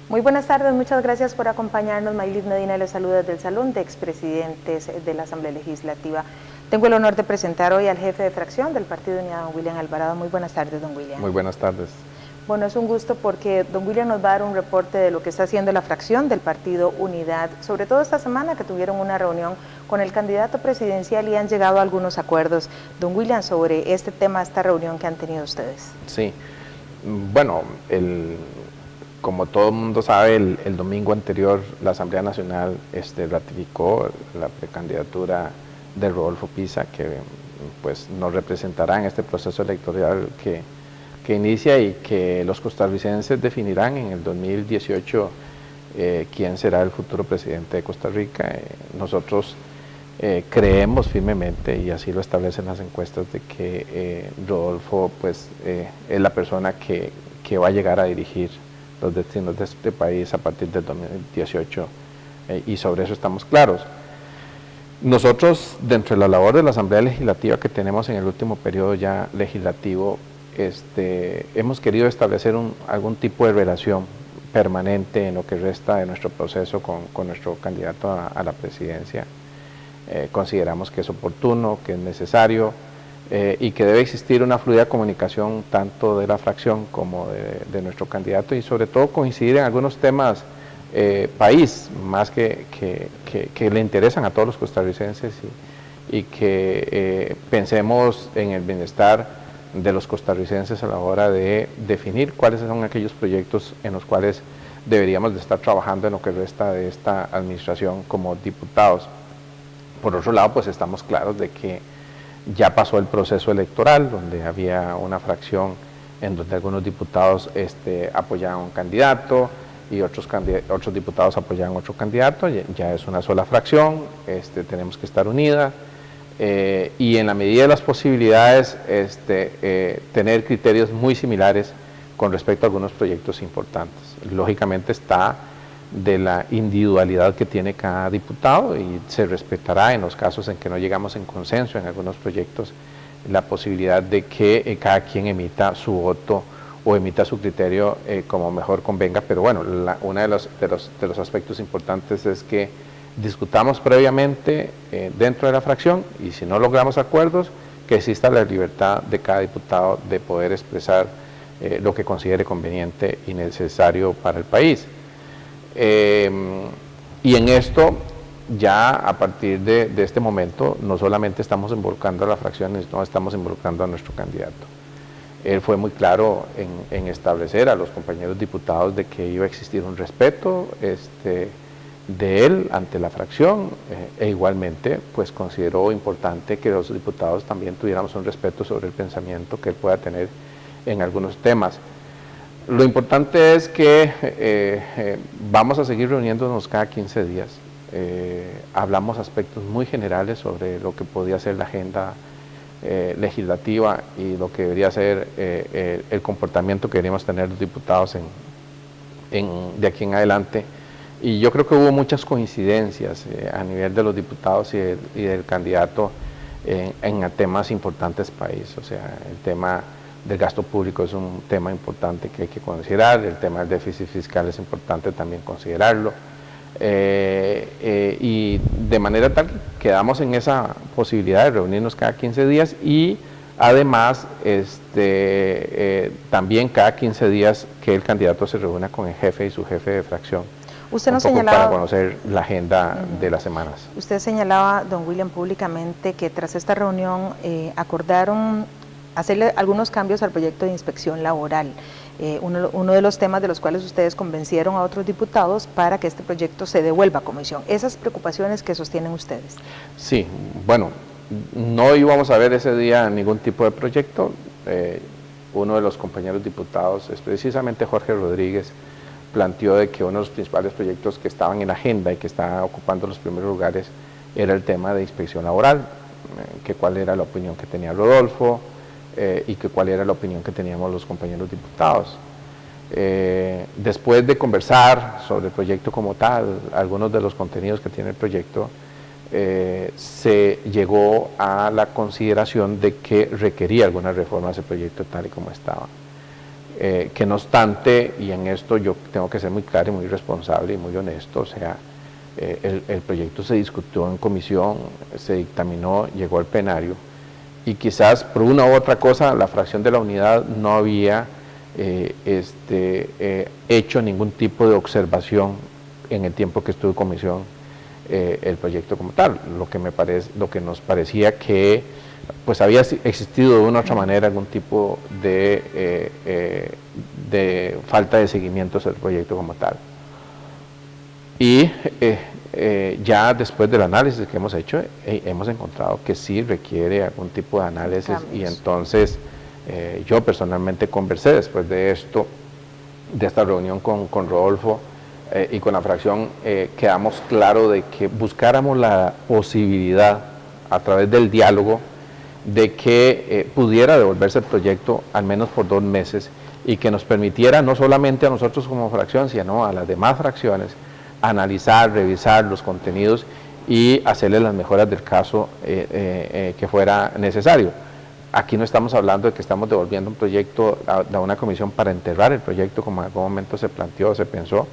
Muy buenas tardes, muchas gracias por acompañarnos. Maylis Medina les saluda desde el Salón de Expresidentes de la Asamblea Legislativa. Tengo el honor de presentar hoy al jefe de fracción del Partido Unidad, don William Alvarado. Muy buenas tardes, don William. Muy buenas tardes. Bueno, es un gusto porque don William nos va a dar un reporte de lo que está haciendo la fracción del Partido Unidad, sobre todo esta semana que tuvieron una reunión con el candidato presidencial y han llegado a algunos acuerdos. Don William, sobre este tema, esta reunión que han tenido ustedes. Sí, bueno, como todo el mundo sabe, el domingo anterior la Asamblea Nacional ratificó la precandidatura de Rodolfo Pisa, que pues nos representará en este proceso electoral que inicia y que los costarricenses definirán en el 2018 quién será el futuro presidente de Costa Rica. Nosotros creemos firmemente, y así lo establecen las encuestas, de que Rodolfo pues, es la persona que va a llegar a dirigir los destinos de este país a partir del 2018, y sobre eso estamos claros. Nosotros, dentro de la labor de la Asamblea Legislativa que tenemos en el último periodo ya legislativo, hemos querido establecer algún tipo de relación permanente en lo que resta de nuestro proceso con nuestro candidato a la presidencia. Consideramos que es oportuno, que es necesario y que debe existir una fluida comunicación tanto de la fracción como de nuestro candidato, y sobre todo coincidir en algunos temas país, más que le interesan a todos los costarricenses, y que pensemos en el bienestar de los costarricenses a la hora de definir cuáles son aquellos proyectos en los cuales deberíamos de estar trabajando en lo que resta de esta administración como diputados. Por otro lado, pues estamos claros de que ya pasó el proceso electoral, donde había una fracción en donde algunos diputados apoyaban a un candidato y otros diputados apoyaban a otro candidato. Ya es una sola fracción, tenemos que estar unidas. Y en la medida de las posibilidades tener criterios muy similares con respecto a algunos proyectos importantes. Lógicamente está de la individualidad que tiene cada diputado, y se respetará en los casos en que no llegamos en consenso en algunos proyectos la posibilidad de que cada quien emita su voto o emita su criterio como mejor convenga. Pero bueno, uno de los aspectos importantes es que discutamos previamente dentro de la fracción, y si no logramos acuerdos, que exista la libertad de cada diputado de poder expresar lo que considere conveniente y necesario para el país. Y en esto, ya a partir de este momento, no solamente estamos involucrando a la fracción, no estamos involucrando a nuestro candidato. Él fue muy claro en establecer a los compañeros diputados de que iba a existir un respeto de él ante la fracción, e igualmente pues consideró importante que los diputados también tuviéramos un respeto sobre el pensamiento que él pueda tener en algunos temas. Lo importante es que vamos a seguir reuniéndonos cada 15 días. Hablamos aspectos muy generales sobre lo que podría ser la agenda legislativa y lo que debería ser el comportamiento que deberíamos tener los diputados de aquí en adelante. Y yo creo que hubo muchas coincidencias a nivel de los diputados y del candidato en temas importantes país. O sea, el tema del gasto público es un tema importante que hay que considerar, el tema del déficit fiscal es importante también considerarlo, y de manera tal que quedamos en esa posibilidad de reunirnos cada 15 días, y además también cada 15 días que el candidato se reúna con el jefe y su jefe de fracción. Usted nos señalaba, para conocer la agenda de las semanas. Usted señalaba, don William, públicamente que tras esta reunión acordaron hacerle algunos cambios al proyecto de inspección laboral. Uno de los temas de los cuales ustedes convencieron a otros diputados para que este proyecto se devuelva a comisión. ¿Esas preocupaciones que sostienen ustedes? Sí, bueno, no íbamos a ver ese día ningún tipo de proyecto. Uno de los compañeros diputados, es precisamente Jorge Rodríguez, planteó de que uno de los principales proyectos que estaban en la agenda y que estaban ocupando los primeros lugares era el tema de inspección laboral, que cuál era la opinión que tenía Rodolfo y que cuál era la opinión que teníamos los compañeros diputados. Después de conversar sobre el proyecto como tal, algunos de los contenidos que tiene el proyecto, se llegó a la consideración de que requería algunas reformas el proyecto tal y como estaba. que no obstante, y en esto yo tengo que ser muy claro y muy responsable y muy honesto, o sea, el proyecto se discutió en comisión, se dictaminó, llegó al plenario, y quizás por una u otra cosa la fracción de la unidad no había hecho ningún tipo de observación en el tiempo que estuvo en comisión el proyecto como tal, lo que nos parecía que pues había existido de una u otra manera algún tipo de falta de seguimiento del proyecto como tal. Y ya después del análisis que hemos hecho, hemos encontrado que sí requiere algún tipo de análisis, y entonces yo personalmente conversé después de esto, de esta reunión con Rodolfo y con la fracción, quedamos claro de que buscáramos la posibilidad a través del diálogo de que pudiera devolverse el proyecto al menos por 2 meses y que nos permitiera no solamente a nosotros como fracción, sino a las demás fracciones analizar, revisar los contenidos y hacerle las mejoras del caso que fuera necesario. Aquí no estamos hablando de que estamos devolviendo un proyecto a una comisión para enterrar el proyecto, como en algún momento se planteó, se pensó.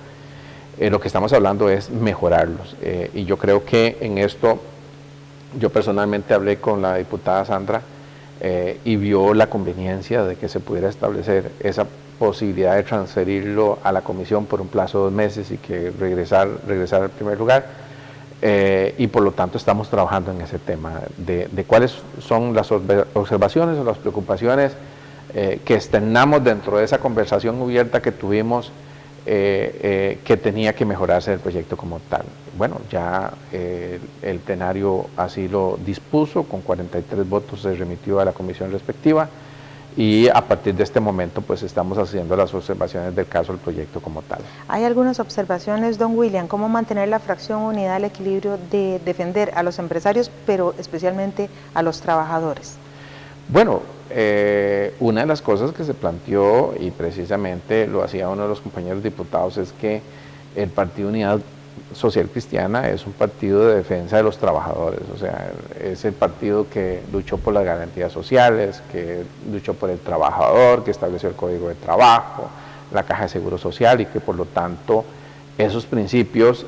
Lo que estamos hablando es mejorarlos. Y yo creo que en esto, yo personalmente hablé con la diputada Sandra y vio la conveniencia de que se pudiera establecer esa posibilidad de transferirlo a la comisión por un plazo de 2 meses y que regresar al primer lugar, y por lo tanto estamos trabajando en ese tema de cuáles son las observaciones o las preocupaciones que externamos dentro de esa conversación abierta que tuvimos, que tenía que mejorarse el proyecto como tal. Bueno, ya el plenario así lo dispuso, con 43 votos se remitió a la comisión respectiva, y a partir de este momento pues estamos haciendo las observaciones del caso del proyecto como tal. Hay algunas observaciones, don William, cómo mantener la fracción unidad, el equilibrio de defender a los empresarios, pero especialmente a los trabajadores. Bueno, una de las cosas que se planteó, y precisamente lo hacía uno de los compañeros diputados, es que el Partido Unidad Social Cristiana es un partido de defensa de los trabajadores, o sea, es el partido que luchó por las garantías sociales, que luchó por el trabajador, que estableció el Código de Trabajo, la Caja de Seguro Social, y que por lo tanto esos principios,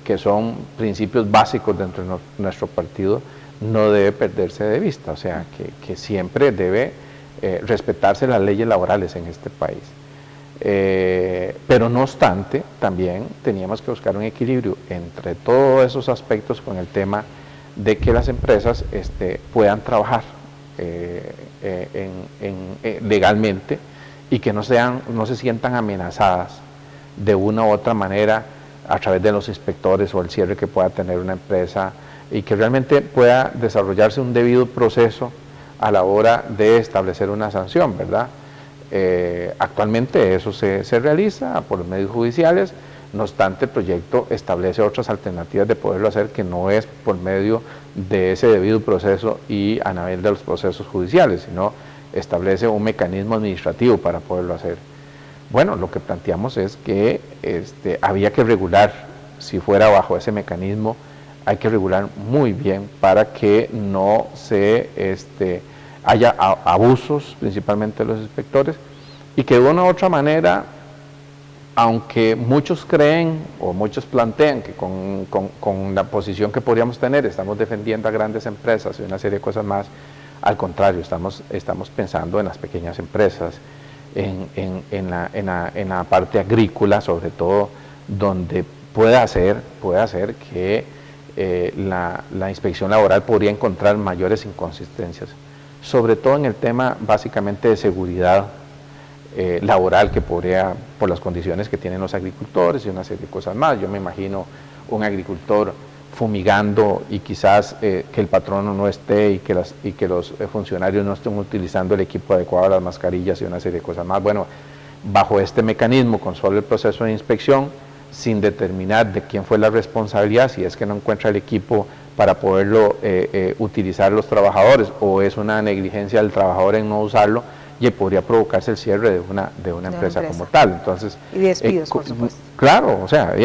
que son principios básicos dentro de nuestro partido, no debe perderse de vista, o sea, que siempre debe respetarse las leyes laborales en este país. Pero no obstante, también teníamos que buscar un equilibrio entre todos esos aspectos con el tema de que las empresas puedan trabajar legalmente y que no se sientan amenazadas de una u otra manera a través de los inspectores o el cierre que pueda tener una empresa, y que realmente pueda desarrollarse un debido proceso a la hora de establecer una sanción, ¿verdad? Actualmente eso se realiza por los medios judiciales, no obstante el proyecto establece otras alternativas de poderlo hacer, que no es por medio de ese debido proceso y a nivel de los procesos judiciales, sino establece un mecanismo administrativo para poderlo hacer. Bueno, lo que planteamos es que había que regular, si fuera bajo ese mecanismo, hay que regular muy bien para que no se haya abusos, principalmente de los inspectores, y que de una u otra manera, aunque muchos creen o muchos plantean que con la posición que podríamos tener estamos defendiendo a grandes empresas y una serie de cosas más, al contrario, estamos pensando en las pequeñas empresas, en la parte agrícola, sobre todo, donde puede hacer que la inspección laboral podría encontrar mayores inconsistencias, sobre todo en el tema básicamente de seguridad laboral, que podría, por las condiciones que tienen los agricultores y una serie de cosas más. Yo me imagino un agricultor fumigando y quizás que el patrono no esté y que los funcionarios no estén utilizando el equipo adecuado, las mascarillas y una serie de cosas más. Bueno, bajo este mecanismo, con solo el proceso de inspección, sin determinar de quién fue la responsabilidad, si es que no encuentra el equipo para poderlo utilizar los trabajadores, o es una negligencia del trabajador en no usarlo, y podría provocarse el cierre de una empresa como tal. Entonces, y despidos, por supuesto. Claro, o sea,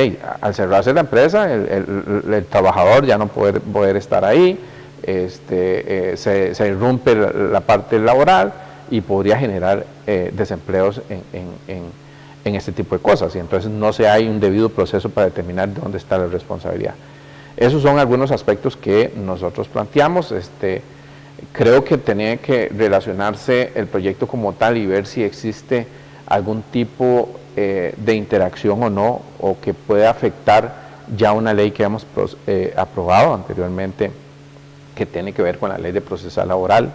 al cerrarse la empresa, el trabajador ya no puede poder estar ahí, se irrumpe la parte laboral, y podría generar desempleos en este tipo de cosas, y entonces no se hay un debido proceso para determinar dónde está la responsabilidad. Esos son algunos aspectos que nosotros planteamos. Creo que tenía que relacionarse el proyecto como tal y ver si existe algún tipo de interacción o no, o que pueda afectar ya una ley que hemos aprobado anteriormente, que tiene que ver con la ley de procesal laboral,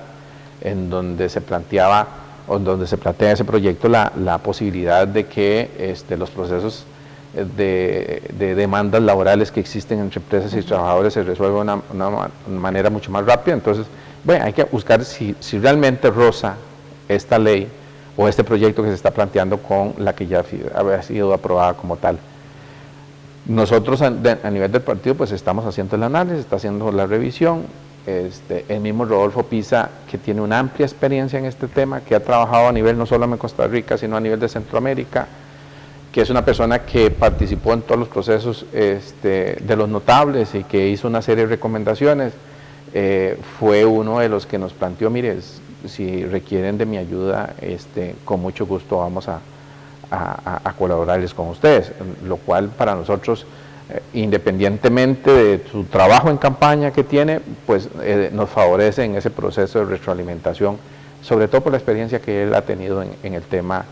en donde se planteaba, o donde se plantea ese proyecto la posibilidad de que los procesos de demandas laborales que existen entre empresas y trabajadores se resuelvan de una manera mucho más rápida. Entonces, bueno, hay que buscar si realmente roza esta ley o este proyecto que se está planteando con la que ya había sido aprobada como tal. Nosotros a nivel del partido pues estamos haciendo el análisis, está haciendo la revisión. El mismo Rodolfo Pisa, que tiene una amplia experiencia en este tema, que ha trabajado a nivel no solo en Costa Rica, sino a nivel de Centroamérica, que es una persona que participó en todos los procesos de los notables y que hizo una serie de recomendaciones, fue uno de los que nos planteó, mire, si requieren de mi ayuda, con mucho gusto vamos a colaborarles con ustedes, lo cual para nosotros, independientemente de su trabajo en campaña que tiene, pues nos favorece en ese proceso de retroalimentación, sobre todo por la experiencia que él ha tenido en el tema,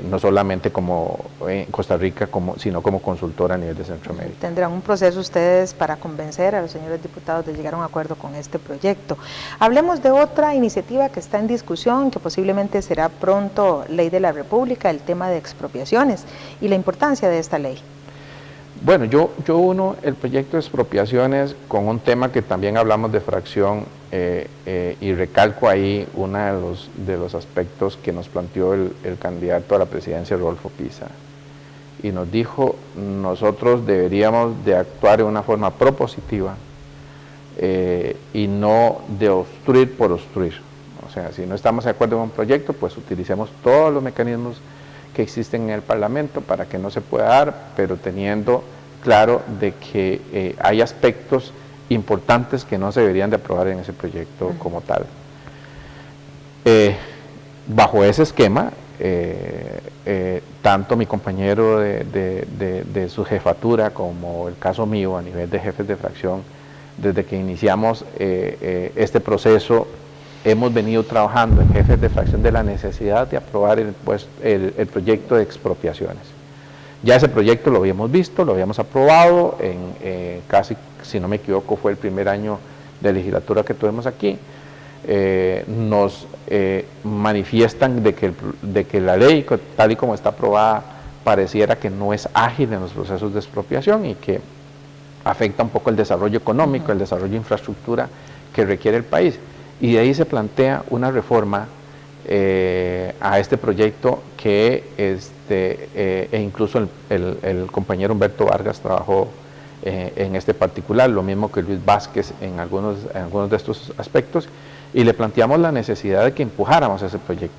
no solamente como en Costa Rica, sino como consultor a nivel de Centroamérica. ¿Tendrán un proceso ustedes para convencer a los señores diputados de llegar a un acuerdo con este proyecto? Hablemos de otra iniciativa que está en discusión, que posiblemente será pronto ley de la República, el tema de expropiaciones y la importancia de esta ley. Bueno, yo uno el proyecto de expropiaciones con un tema que también hablamos de fracción, y recalco ahí uno de los aspectos que nos planteó el candidato a la presidencia, Rodolfo Pisa, y nos dijo, nosotros deberíamos de actuar de una forma propositiva y no de obstruir por obstruir. O sea, si no estamos de acuerdo con un proyecto, pues utilicemos todos los mecanismos que existen en el Parlamento para que no se pueda dar, pero teniendo claro de que hay aspectos importantes que no se deberían de aprobar en ese proyecto como tal. Bajo ese esquema, tanto mi compañero de su jefatura como el caso mío a nivel de jefes de fracción, desde que iniciamos este proceso, hemos venido trabajando en jefes de fracción de la necesidad de aprobar el proyecto de expropiaciones. Ya ese proyecto lo habíamos visto, lo habíamos aprobado en casi, si no me equivoco, fue el primer año de legislatura que tuvimos aquí. Nos manifiestan de que la ley, tal y como está aprobada, pareciera que no es ágil en los procesos de expropiación y que afecta un poco el desarrollo económico, el desarrollo de infraestructura que requiere el país. Y de ahí se plantea una reforma a este proyecto que incluso el compañero Humberto Vargas trabajó en este particular, lo mismo que Luis Vázquez en algunos de estos aspectos, y le planteamos la necesidad de que empujáramos ese proyecto.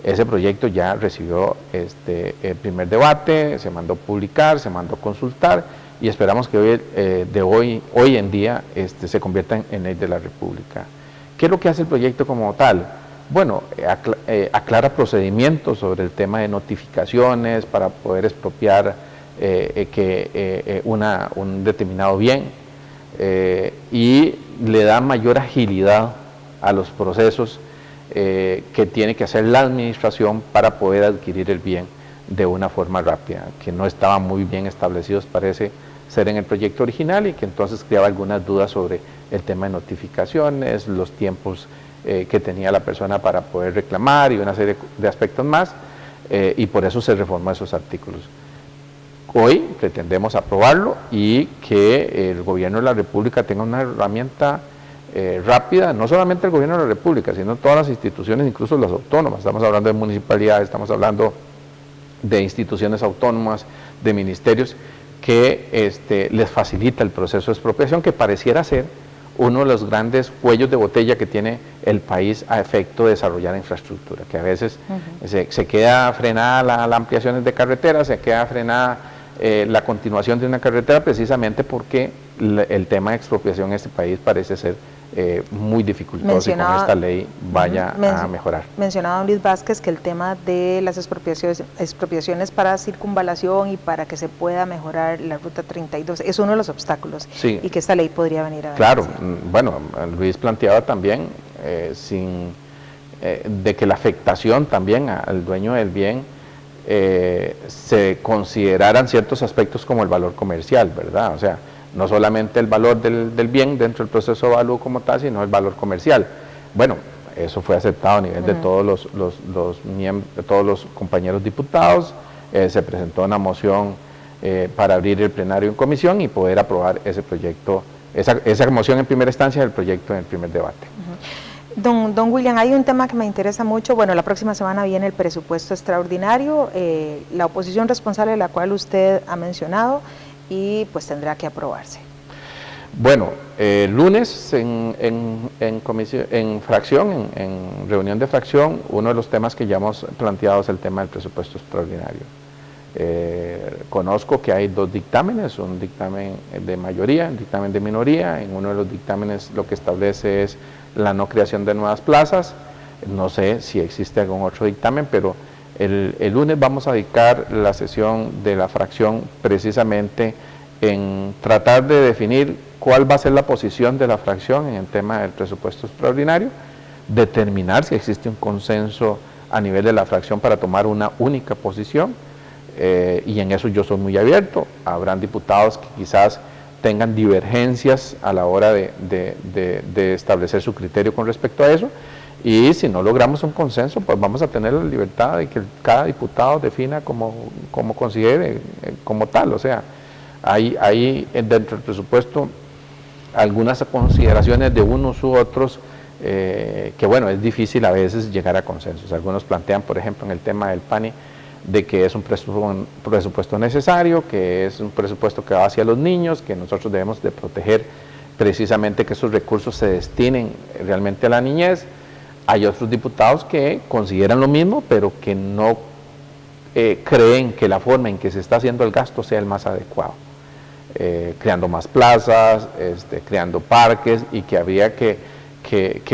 Ese proyecto ya recibió el primer debate, se mandó publicar, se mandó consultar, y esperamos que hoy en día se convierta en ley de la República. ¿Qué es lo que hace el proyecto como tal? Bueno, aclara procedimientos sobre el tema de notificaciones para poder expropiar un determinado bien, y le da mayor agilidad a los procesos que tiene que hacer la administración para poder adquirir el bien de una forma rápida, que no estaban muy bien establecidos, parece ser, en el proyecto original, y que entonces creaba algunas dudas sobre el tema de notificaciones, los tiempos que tenía la persona para poder reclamar y una serie de aspectos más, y por eso se reformó esos artículos. Hoy pretendemos aprobarlo y que el gobierno de la República tenga una herramienta rápida, no solamente el gobierno de la República, sino todas las instituciones, incluso las autónomas. Estamos hablando de municipalidades, estamos hablando de instituciones autónomas, de ministerios, que les facilita el proceso de expropiación, que pareciera ser uno de los grandes cuellos de botella que tiene el país a efecto de desarrollar infraestructura, que a veces se queda frenada las ampliaciones de carreteras, se queda frenada la continuación de una carretera, precisamente porque el tema de expropiación en este país parece ser muy dificultoso y con esta ley vaya a mejorar. Mencionaba don Luis Vázquez que el tema de las expropiaciones para circunvalación y para que se pueda mejorar la ruta 32 es uno de los obstáculos, sí, y que esta ley podría venir a claro, bueno, Luis planteaba también de que la afectación también al dueño del bien se consideraran ciertos aspectos como el valor comercial, ¿verdad? O sea, no solamente el valor del bien dentro del proceso de evalúo como tal, sino el valor comercial. Bueno, eso fue aceptado a nivel de todos los compañeros diputados, se presentó una moción para abrir el plenario en comisión y poder aprobar ese proyecto, esa moción en primera instancia del proyecto en el primer debate. Don William, hay un tema que me interesa mucho. Bueno, la próxima semana viene el presupuesto extraordinario, la oposición responsable de la cual usted ha mencionado, y pues tendrá que aprobarse. Bueno, lunes en reunión de fracción, uno de los temas que ya hemos planteado es el tema del presupuesto extraordinario. Conozco que hay dos dictámenes, un dictamen de mayoría, un dictamen de minoría. En uno de los dictámenes lo que establece es la no creación de nuevas plazas. No sé si existe algún otro dictamen, pero el lunes vamos a dedicar la sesión de la fracción precisamente en tratar de definir cuál va a ser la posición de la fracción en el tema del presupuesto extraordinario, determinar si existe un consenso a nivel de la fracción para tomar una única posición, y en eso yo soy muy abierto. Habrán diputados que quizás tengan divergencias a la hora de establecer su criterio con respecto a eso, y si no logramos un consenso, pues vamos a tener la libertad de que cada diputado defina como considere como tal. O sea, hay dentro del presupuesto algunas consideraciones de unos u otros que bueno, es difícil a veces llegar a consensos. Algunos plantean, por ejemplo, en el tema del PANI, de que es un presupuesto necesario, que es un presupuesto que va hacia los niños, que nosotros debemos de proteger precisamente que esos recursos se destinen realmente a la niñez. Hay otros diputados que consideran lo mismo, pero que no creen que la forma en que se está haciendo el gasto sea el más adecuado. Creando más plazas, creando parques, y que habría que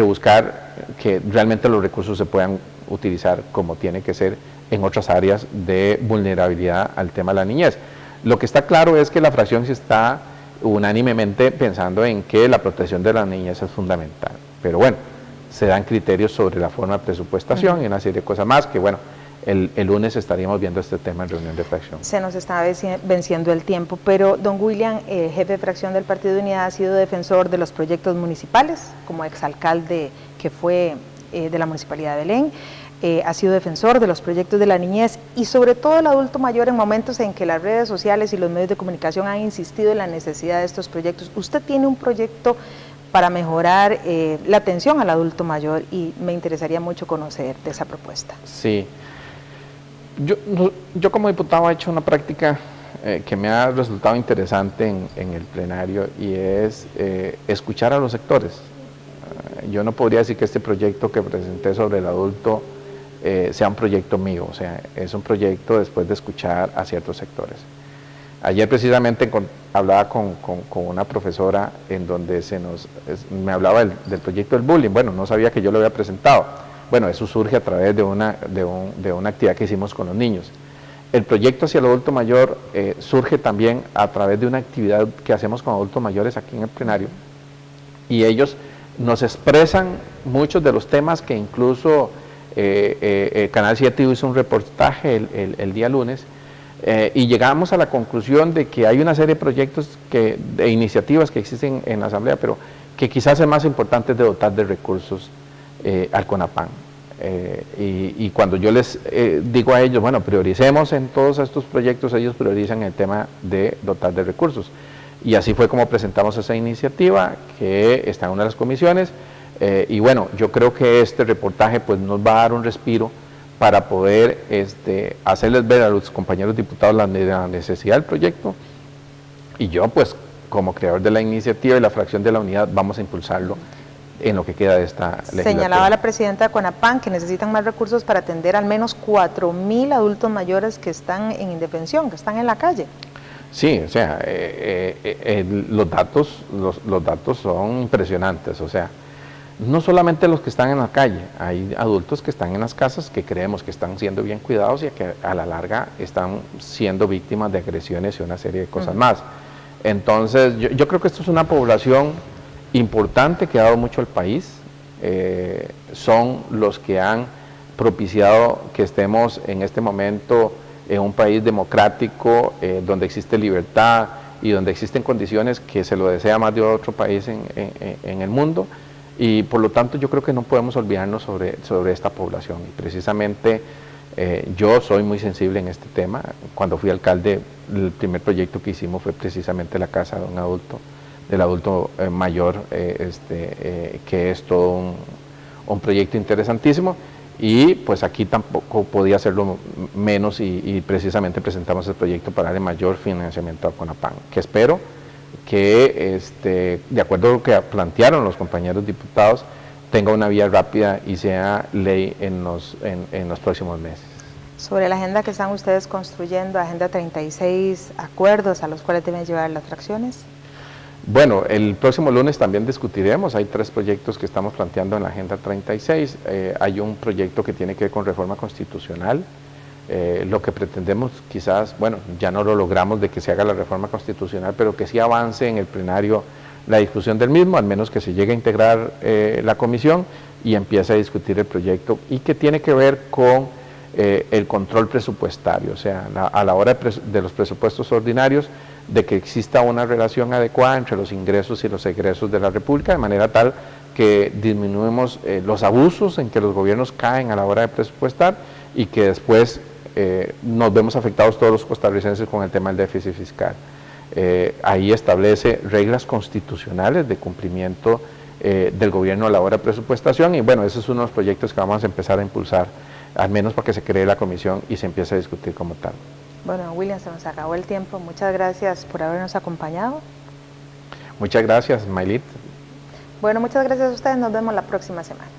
buscar que realmente los recursos se puedan utilizar como tiene que ser en otras áreas de vulnerabilidad al tema de la niñez. Lo que está claro es que la fracción se está unánimemente pensando en que la protección de la niñez es fundamental, pero bueno, se dan criterios sobre la forma de presupuestación y una serie de cosas más que bueno, el lunes estaríamos viendo este tema en reunión de fracción. Se nos está venciendo el tiempo, pero don William, jefe de fracción del Partido de Unidad, ha sido defensor de los proyectos municipales, como exalcalde que fue de la Municipalidad de Belén, ha sido defensor de los proyectos de la niñez y sobre todo el adulto mayor en momentos en que las redes sociales y los medios de comunicación han insistido en la necesidad de estos proyectos. Usted tiene un proyecto para mejorar la atención al adulto mayor y me interesaría mucho conocer de esa propuesta. Sí. Yo como diputado he hecho una práctica que me ha resultado interesante en el plenario, y es escuchar a los sectores. Yo no podría decir que este proyecto que presenté sobre el adulto sea un proyecto mío, o sea, es un proyecto después de escuchar a ciertos sectores. Ayer precisamente hablaba con una profesora en donde me hablaba del proyecto del bullying. Bueno, no sabía que yo lo había presentado. Bueno, eso surge a través de una actividad que hicimos con los niños. El proyecto hacia el adulto mayor surge también a través de una actividad que hacemos con adultos mayores aquí en el plenario, y ellos nos expresan muchos de los temas que incluso Canal 7 hizo un reportaje el día lunes, y llegamos a la conclusión de que hay una serie de proyectos de iniciativas que existen en la Asamblea, pero que quizás el más importante es de dotar de recursos al CONAPAN. Y cuando yo les digo a ellos, bueno, prioricemos en todos estos proyectos, ellos priorizan el tema de dotar de recursos. Y así fue como presentamos esa iniciativa, que está en una de las comisiones, y bueno, yo creo que este reportaje pues nos va a dar un respiro para poder hacerles ver a los compañeros diputados la necesidad del proyecto, y yo pues como creador de la iniciativa y la fracción de la unidad vamos a impulsarlo en lo que queda de esta legislatura. Señalaba la presidenta de CONAPAN que necesitan más recursos para atender al menos 4.000 adultos mayores que están en indefensión, que están en la calle. Sí, o sea, los datos son impresionantes, o sea, no solamente los que están en la calle, hay adultos que están en las casas que creemos que están siendo bien cuidados y que a la larga están siendo víctimas de agresiones y una serie de cosas más. Entonces, yo creo que esto es una población importante que ha dado mucho al país, son los que han propiciado que estemos en este momento en un país democrático, donde existe libertad y donde existen condiciones que se lo desea más de otro país en el mundo, y por lo tanto yo creo que no podemos olvidarnos sobre esta población. Y precisamente yo soy muy sensible en este tema. Cuando fui alcalde, el primer proyecto que hicimos fue precisamente la casa de un adulto, del adulto mayor, que es todo un proyecto interesantísimo, y pues aquí tampoco podía hacerlo menos, y precisamente presentamos el proyecto para darle mayor financiamiento a CONAPAN, que espero que, de acuerdo a lo que plantearon los compañeros diputados, tenga una vía rápida y sea ley en los próximos meses. Sobre la agenda que están ustedes construyendo, Agenda 36, acuerdos a los cuales deben llevar las fracciones. Bueno, el próximo lunes también discutiremos, hay 3 proyectos que estamos planteando en la Agenda 36, hay un proyecto que tiene que ver con reforma constitucional, lo que pretendemos quizás, bueno, ya no lo logramos de que se haga la reforma constitucional, pero que sí avance en el plenario la discusión del mismo, al menos que se llegue a integrar la comisión y empiece a discutir el proyecto, y que tiene que ver con el control presupuestario, o sea, a la hora de los presupuestos ordinarios, de que exista una relación adecuada entre los ingresos y los egresos de la República, de manera tal que disminuimos los abusos en que los gobiernos caen a la hora de presupuestar, y que después nos vemos afectados todos los costarricenses con el tema del déficit fiscal. Ahí establece reglas constitucionales de cumplimiento del gobierno a la hora de presupuestación, y bueno, ese es uno de los proyectos que vamos a empezar a impulsar, al menos para que se cree la comisión y se empiece a discutir como tal. Bueno, William, se nos acabó el tiempo. Muchas gracias por habernos acompañado. Muchas gracias, Maylit. Bueno, muchas gracias a ustedes. Nos vemos la próxima semana.